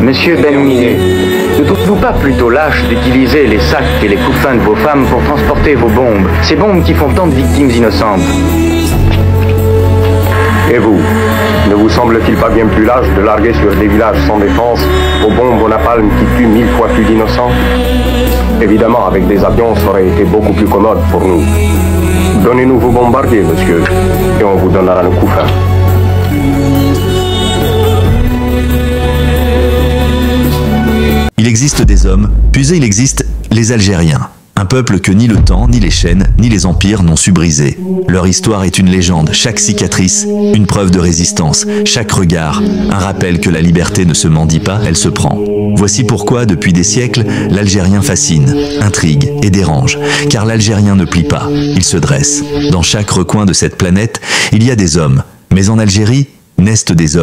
Monsieur Ben-Miné, ne trouvez-vous pas plutôt lâche d'utiliser les sacs et les couffins de vos femmes pour transporter vos bombes, ces bombes qui font tant de victimes innocentes? Et vous, ne vous semble-t-il pas bien plus lâche de larguer sur des villages sans défense vos bombes au napalm qui tuent 1000 fois plus d'innocents? Évidemment, avec des avions, ça aurait été beaucoup plus commode pour nous. Donnez-nous vos bombardiers, monsieur, et on vous donnera le couffin. Il existe des hommes, puis il existe les Algériens. Un peuple que ni le temps, ni les chaînes, ni les empires n'ont su briser. Leur histoire est une légende, chaque cicatrice, une preuve de résistance, chaque regard, un rappel que la liberté ne se mendie pas, elle se prend. Voici pourquoi, depuis des siècles, l'Algérien fascine, intrigue et dérange, car l'Algérien ne plie pas, il se dresse. Dans chaque recoin de cette planète, il y a des hommes, mais en Algérie, naissent des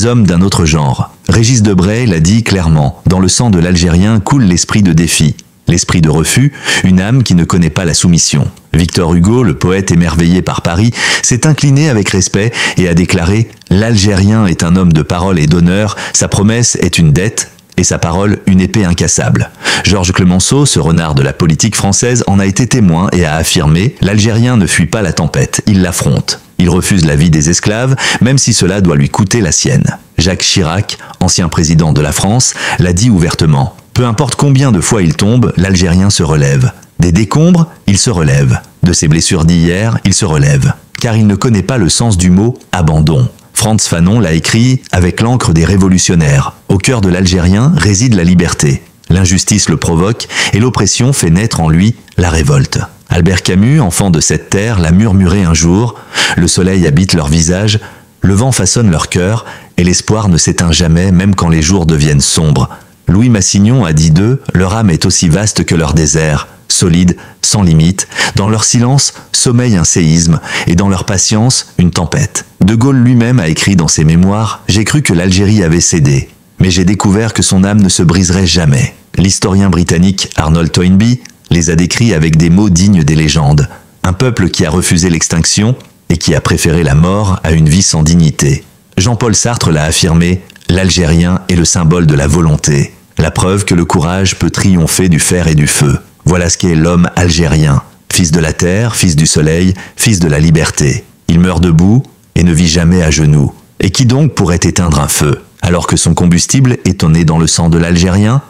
hommes d'un autre genre. Régis Debray l'a dit clairement, dans le sang de l'Algérien coule l'esprit de défi, l'esprit de refus, une âme qui ne connaît pas la soumission. Victor Hugo, le poète émerveillé par Paris, s'est incliné avec respect et a déclaré « L'Algérien est un homme de parole et d'honneur, sa promesse est une dette, et sa parole une épée incassable ». Georges Clemenceau, ce renard de la politique française, en a été témoin et a affirmé « L'Algérien ne fuit pas la tempête, il l'affronte. Il refuse la vie des esclaves, même si cela doit lui coûter la sienne ». Jacques Chirac, ancien président de la France, l'a dit ouvertement. Peu importe combien de fois il tombe, l'Algérien se relève. Des décombres, il se relève. De ses blessures d'hier, il se relève. Car il ne connaît pas le sens du mot « abandon ». Frantz Fanon l'a écrit avec l'encre des révolutionnaires. Au cœur de l'Algérien réside la liberté. L'injustice le provoque et l'oppression fait naître en lui la révolte. Albert Camus, enfant de cette terre, l'a murmuré un jour. Le soleil habite leur visage, le vent façonne leur cœur, et l'espoir ne s'éteint jamais, même quand les jours deviennent sombres. Louis Massignon a dit d'eux, leur âme est aussi vaste que leur désert, solide, sans limite. Dans leur silence sommeille un séisme, et dans leur patience, une tempête. De Gaulle lui-même a écrit dans ses mémoires « J'ai cru que l'Algérie avait cédé, mais j'ai découvert que son âme ne se briserait jamais ». L'historien britannique Arnold Toynbee les a décrits avec des mots dignes des légendes. Un peuple qui a refusé l'extinction et qui a préféré la mort à une vie sans dignité. Jean-Paul Sartre l'a affirmé, l'Algérien est le symbole de la volonté, la preuve que le courage peut triompher du fer et du feu. Voilà ce qu'est l'homme algérien, fils de la terre, fils du soleil, fils de la liberté. Il meurt debout et ne vit jamais à genoux. Et qui donc pourrait éteindre un feu, alors que son combustible est tonné dans le sang de l'Algérien ?